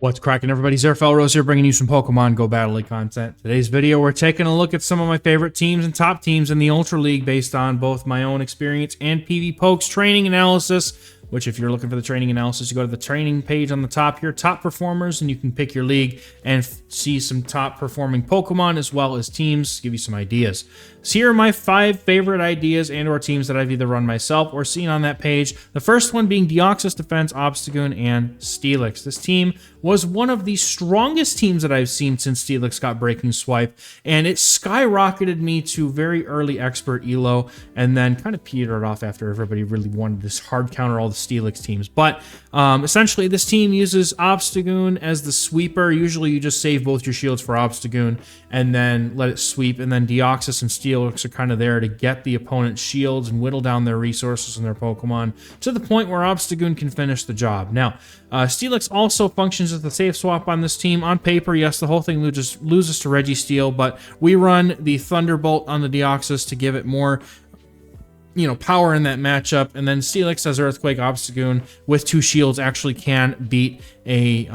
What's cracking, everybody? XehrFelrose here, bringing you some Pokemon Go Battle League content. Today's video, we're taking a look at some of my favorite teams and top teams in the Ultra League based on both my own experience and PvPoke's training analysis, which if you're looking for the training analysis, you go to the training page on the top here, top performers, and you can pick your league and see some top performing Pokemon as well as teams, give you some ideas. So here are my 5 favorite ideas and or teams that I've either run myself or seen on that page. The first one being Deoxys Defense, Obstagoon, and Steelix. This team was one of the strongest teams that I've seen since Steelix got Breaking Swipe, and it skyrocketed me to very early expert elo, and then kind of petered off after everybody really wanted this hard counter all the Steelix teams. But essentially, this team uses Obstagoon as the sweeper. Usually, you just save both your shields for Obstagoon and then let it sweep, and then Deoxys and Steelix are kind of there to get the opponent's shields and whittle down their resources and their Pokemon to the point where Obstagoon can finish the job. Now, Steelix also functions as the safe swap on this team. On paper, yes, the whole thing loses to Registeel, but we run the Thunderbolt on the Deoxys to give it more power in that matchup, and then Steelix as Earthquake Obstagoon with 2 shields actually can beat a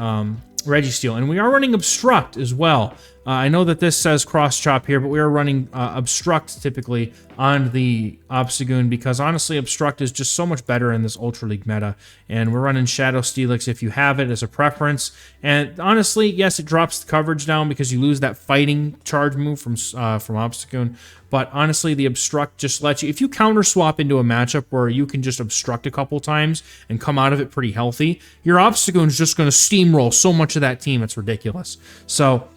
Registeel. And we are running Obstruct as well. I know that this says Cross Chop here, but we are running Obstruct typically on the Obstagoon because honestly, Obstruct is just so much better in this Ultra League meta. And we're running Shadow Steelix if you have it as a preference. And honestly, yes, it drops the coverage down because you lose that fighting charge move from Obstagoon. But honestly, the Obstruct just lets you, if you counter swap into a matchup where you can just Obstruct a couple times and come out of it pretty healthy, your Obstagoon is just going to steamroll so much of that team, it's ridiculous. So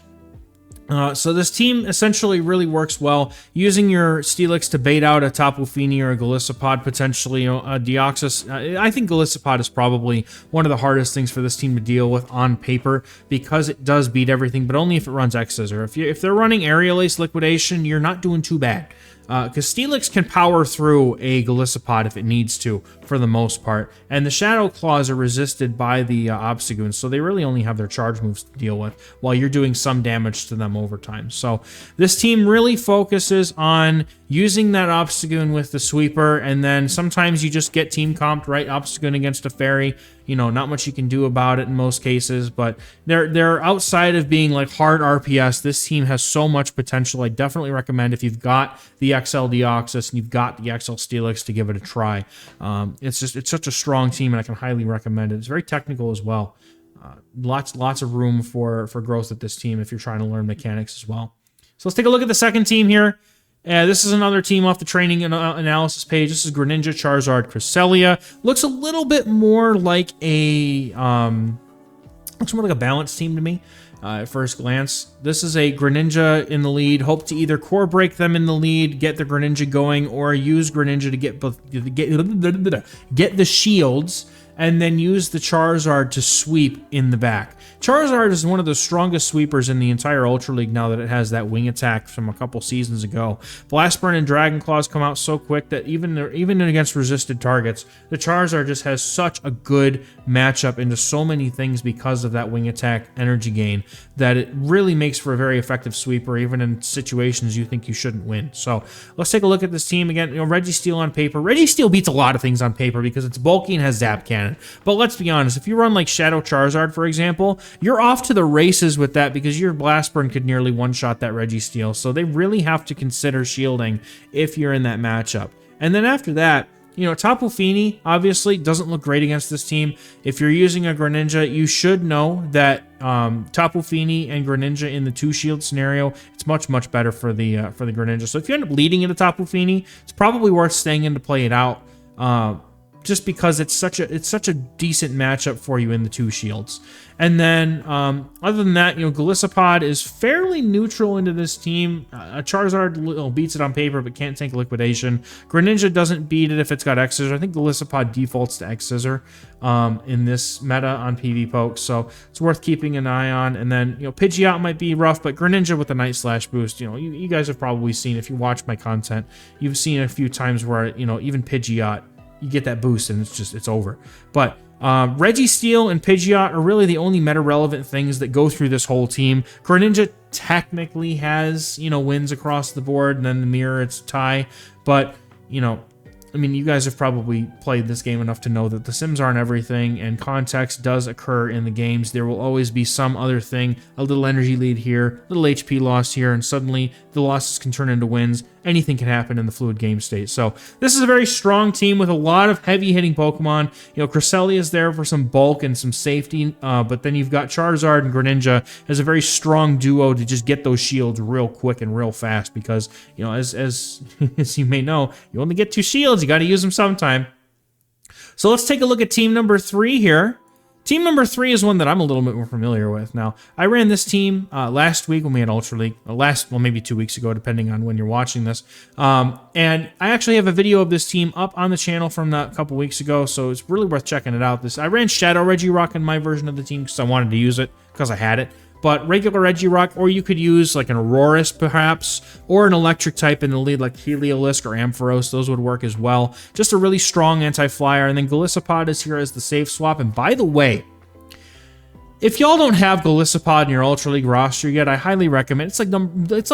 this team essentially really works well using your Steelix to bait out a Tapu Fini or a Golisopod, potentially a Deoxys. I think Golisopod is probably one of the hardest things for this team to deal with on paper because it does beat everything, but only if it runs X-Scissor. If they're running Aerial Ace Liquidation, you're not doing too bad. Because Steelix can power through a Golisopod if it needs to, for the most part. And the Shadow Claws are resisted by the Obstagoon, so they really only have their charge moves to deal with, while you're doing some damage to them over time. So this team really focuses on using that Obstagoon with the Sweeper, and then sometimes you just get team comped, right? Obstagoon against a Fairy. Not much you can do about it in most cases, but they're outside of being like hard RPS. This team has so much potential. I definitely recommend if you've got the XL Deoxys and you've got the XL Steelix to give it a try. It's such a strong team, and I can highly recommend it. It's very technical as well. Lots of room for growth at this team if you're trying to learn mechanics as well. So let's take a look at the second team here. This is another team off the training analysis page. This is Greninja, Charizard, Cresselia. Looks a little bit more like a balanced team to me at first glance. This is a Greninja in the lead. Hope to either core break them in the lead, get the Greninja going, or use Greninja to get the shields, and then use the Charizard to sweep in the back. Charizard is one of the strongest sweepers in the entire Ultra League now that it has that wing attack from a couple seasons ago. Blast Burn and Dragon Claws come out so quick that even against resisted targets, the Charizard just has such a good matchup into so many things because of that wing attack energy gain that it really makes for a very effective sweeper, even in situations you think you shouldn't win. So let's take a look at this team again. Registeel on paper. Registeel beats a lot of things on paper because it's bulky and has Zap Cannon. But let's be honest, if you run like Shadow Charizard, for example, you're off to the races with that because your Blast Burn could nearly one-shot that Registeel. So they really have to consider shielding if you're in that matchup. And then after that, Tapu Fini obviously doesn't look great against this team. If you're using a Greninja, you should know that Tapu Fini and Greninja in the 2-shield scenario, it's much better for the Greninja. So if you end up leading into Tapu Fini, it's probably worth staying in to play it out. Just because it's such a decent matchup for you in the 2 shields. And then, other than that, Golisopod is fairly neutral into this team. Charizard beats it on paper, but can't tank Liquidation. Greninja doesn't beat it if it's got X-Scissor. I think Golisopod defaults to X-Scissor in this meta on PvPoke, so it's worth keeping an eye on. And then, Pidgeot might be rough, but Greninja with the Night Slash boost, you guys have probably seen, if you watch my content, you've seen a few times where, even Pidgeot, you get that boost and it's over. But Registeel and Pidgeot are really the only meta-relevant things that go through this whole team. Greninja technically has, wins across the board, and then the mirror, it's a tie. But, I mean, you guys have probably played this game enough to know that the sims aren't everything, and context does occur in the games. There will always be some other thing, a little energy lead here, a little HP loss here, and suddenly the losses can turn into wins. Anything can happen in the fluid game state. So this is a very strong team with a lot of heavy-hitting Pokemon. You know, Cresselia is there for some bulk and some safety, but then you've got Charizard and Greninja as a very strong duo to just get those shields real quick and real fast because, you know, as as you may know, you only get 2 shields. You got to use them sometime. So let's take a look at team number 3 here. Team number 3 is one that I'm a little bit more familiar with. Now, I ran this team last week when we had Ultra League. Well, maybe 2 weeks ago, depending on when you're watching this. And I actually have a video of this team up on the channel from a couple weeks ago, so it's really worth checking it out. I ran Shadow Reggie Rock in my version of the team because I wanted to use it, because I had it. But regular Reggie Rock, or you could use like an Aurorus perhaps, or an electric type in the lead like Heliolisk or XehrFelrose. Those would work as well. Just a really strong anti-flyer. And then Golisopod is here as the safe swap. And by the way, if y'all don't have Golisopod in your Ultra League roster yet, I highly recommend. It's like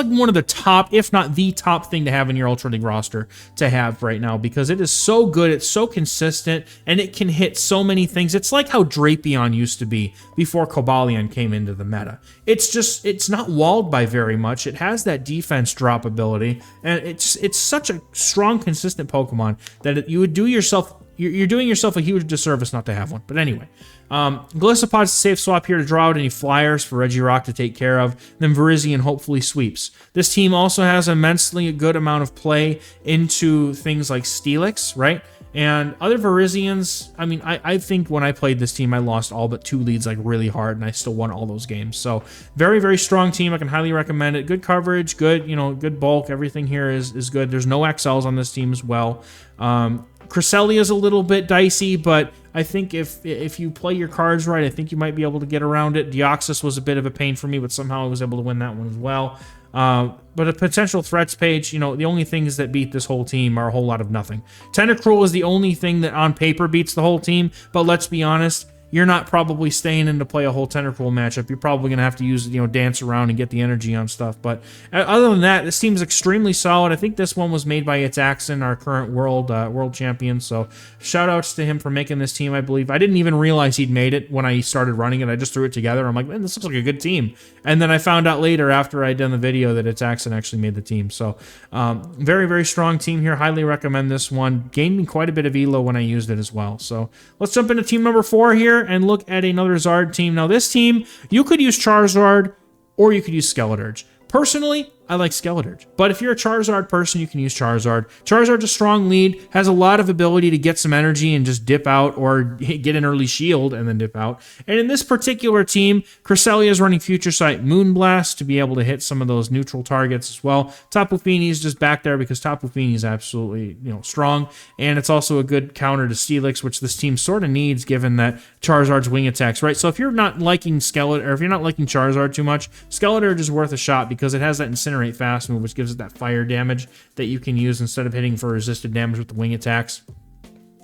one of the top, if not the top thing to have in your Ultra League roster to have right now, because it is so good, it's so consistent, and it can hit so many things. It's like how Drapion used to be before Cobalion came into the meta. It's not walled by very much. It has that defense drop ability, and it's such a strong, consistent Pokemon that you would do yourself. You're doing yourself a huge disservice not to have one. But anyway, Golisopod's a safe swap here to draw out any flyers for Reggie Rock to take care of. Then Virizion hopefully sweeps. This team also has immensely good amount of play into things like Steelix, right? And other Virizions, I mean, I think when I played this team, I lost all but 2 leads like really hard, and I still won all those games. So very, very strong team. I can highly recommend it. Good coverage, good, you know, good bulk. Everything here is good. There's no XLs on this team as well. Cresselia is a little bit dicey, but I think if you play your cards right, I think you might be able to get around it. Deoxys was a bit of a pain for me, but somehow I was able to win that one as well. But a potential threats page, you know, the only things that beat this whole team are a whole lot of nothing. Tentacruel is the only thing that on paper beats the whole team, but let's be honest, you're not probably staying in to play a whole Tentacruel matchup. You're probably going to have to use, you know, dance around and get the energy on stuff. But other than that, this team is extremely solid. I think this one was made by Axon, our current world champion. So shout outs to him for making this team, I believe. I didn't even realize he'd made it when I started running it. I just threw it together. I'm like, man, this looks like a good team. And then I found out later after I'd done the video that Axon actually made the team. So very, very strong team here. Highly recommend this one. Gained me quite a bit of elo when I used it as well. So let's jump into team number 4 here and look at another Zard team. Now this team, you could use Charizard or you could use Skeleturge. Personally, I like Skeleturge. But if you're a Charizard person, you can use Charizard. Charizard's a strong lead, has a lot of ability to get some energy and just dip out or get an early shield and then dip out. And in this particular team, Cresselia is running Future Sight Moonblast to be able to hit some of those neutral targets as well. Tapu Fini is just back there because Tapu Fini is absolutely, you know, strong. And it's also a good counter to Steelix, which this team sort of needs given that Charizard's wing attacks, right? So if you're not liking Skeleturge, or if you're not liking Charizard too much, Skeleturge is worth a shot because it has that Incinerate fast move, which gives it that fire damage that you can use instead of hitting for resisted damage with the wing attacks.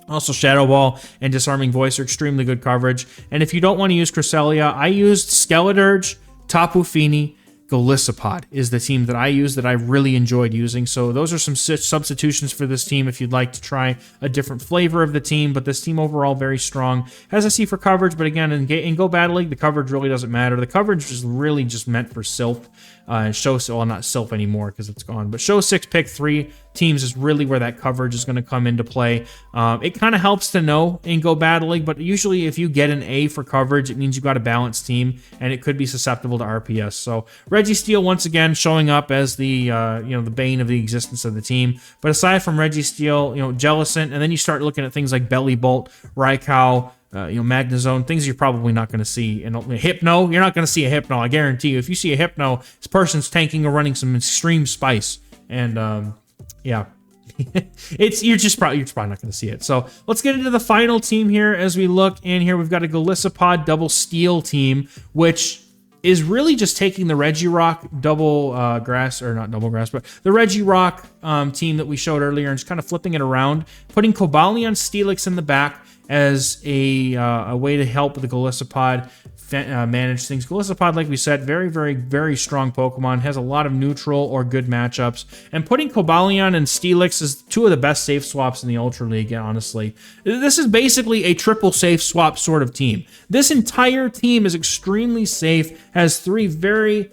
Also, Shadow Ball and Disarming Voice are extremely good coverage. And if you don't want to use Cresselia, I used Skeleturge, Tapu Fini, Golisopod is the team that I use that I really enjoyed using. So those are some substitutions for this team if you'd like to try a different flavor of the team. But this team overall very strong. As I see for coverage, but again, in Go Battle League, the coverage really doesn't matter. The coverage is really just meant for Sylph. And well, not Sylph anymore because it's gone. But Show 6, Pick 3 teams is really where that coverage is going to come into play. It kind of helps to know in Go Battle League, but usually if you get an A for coverage, it means you've got a balanced team, and it could be susceptible to RPS. So Registeel once again showing up as the the bane of the existence of the team. But aside from Registeel, Jellicent, and then you start looking at things like Belly Bolt, Raikou, Magnezone, things you're probably not going to see. And Hypno, you're not going to see a Hypno, I guarantee you. If you see a Hypno, this person's tanking or running some extreme spice. And yeah, you're probably not going to see it. So let's get into the final team here as we look in here. We've got a Golisopod double steel team, which is really just taking the Regirock double grass, or not double grass, but the Regirock team that we showed earlier and just kind of flipping it around, putting Cobalion Steelix in the back as a way to help the Golisopod manage things. Golisopod, like we said, very, very, very strong Pokemon. Has a lot of neutral or good matchups. And putting Cobalion and Steelix is two of the best safe swaps in the Ultra League, honestly. This is basically a triple safe swap sort of team. This entire team is extremely safe, has three very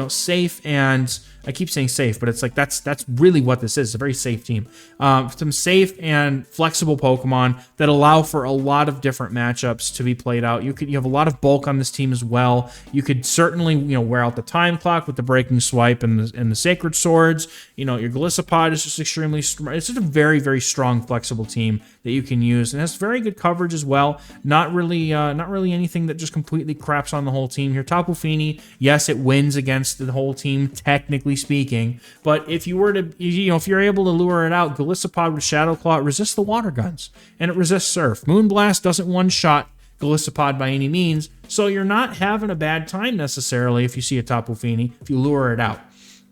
safe, and I keep saying safe, but it's like that's really what this is. It's a very safe team. Some safe and flexible Pokemon that allow for a lot of different matchups to be played out. You have a lot of bulk on this team as well. You could certainly wear out the time clock with the Breaking Swipe and the Sacred Swords. Your Golisopod is just extremely strong. It's just a very, very strong flexible team that you can use, and has very good coverage as well. Not really anything that just completely craps on the whole team here. Tapu Fini, yes, it wins against the whole team technically speaking, but if you were to, if you're able to lure it out, Golisopod with Shadow Claw, it resists the water guns and it resists Surf. Moonblast doesn't one-shot Golisopod by any means, so you're not having a bad time necessarily if you see a Tapu Fini, if you lure it out.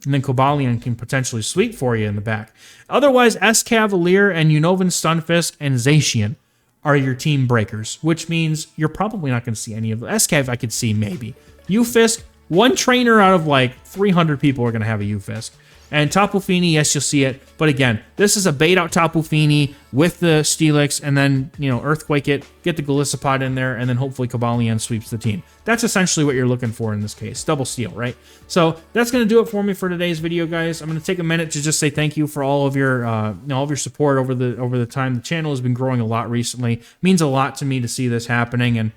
And then Cobalion can potentially sweep for you in the back. Otherwise, Escavalier and Unnovan Stunfisk and Zacian are your team breakers, which means you're probably not going to see any of them. Escav I could see maybe. Ufisk, one trainer out of like 300 people are going to have a Ufisk. And Tapu Fini, yes, you'll see it. But again, this is a bait-out Tapu Fini with the Steelix, and then, Earthquake it, get the Golisopod in there, and then hopefully Cobalion sweeps the team. That's essentially what you're looking for in this case. Double steal, right? So that's going to do it for me for today's video, guys. I'm going to take a minute to just say thank you for all of your support over the time. The channel has been growing a lot recently. It means a lot to me to see this happening, and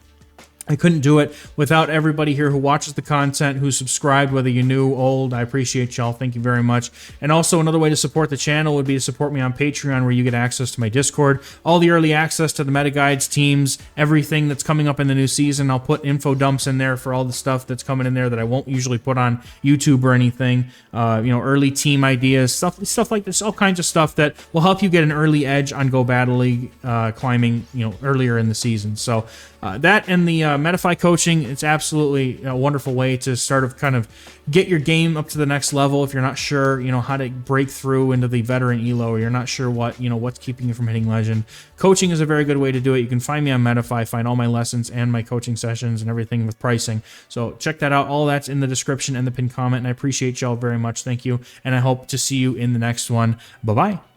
I couldn't do it without everybody here who watches the content, who subscribed, whether you're new, old. I appreciate y'all. Thank you very much. And also another way to support the channel would be to support me on Patreon, where you get access to my Discord, all the early access to the meta guides, teams, everything that's coming up in the new season. I'll put info dumps in there for all the stuff that's coming in there that I won't usually put on YouTube or anything. Early team ideas, stuff like this, all kinds of stuff that will help you get an early edge on Go Battle League climbing, earlier in the season. So that and the Metafy coaching, it's absolutely a wonderful way to kind of get your game up to the next level. If you're not sure, how to break through into the veteran elo, or you're not sure what's keeping you from hitting legend, coaching is a very good way to do it. You can find me on Metafy, find all my lessons and my coaching sessions and everything with pricing. So check that out. All that's in the description and the pinned comment, and I appreciate y'all very much. Thank you, and I hope to see you in the next one. Bye-bye.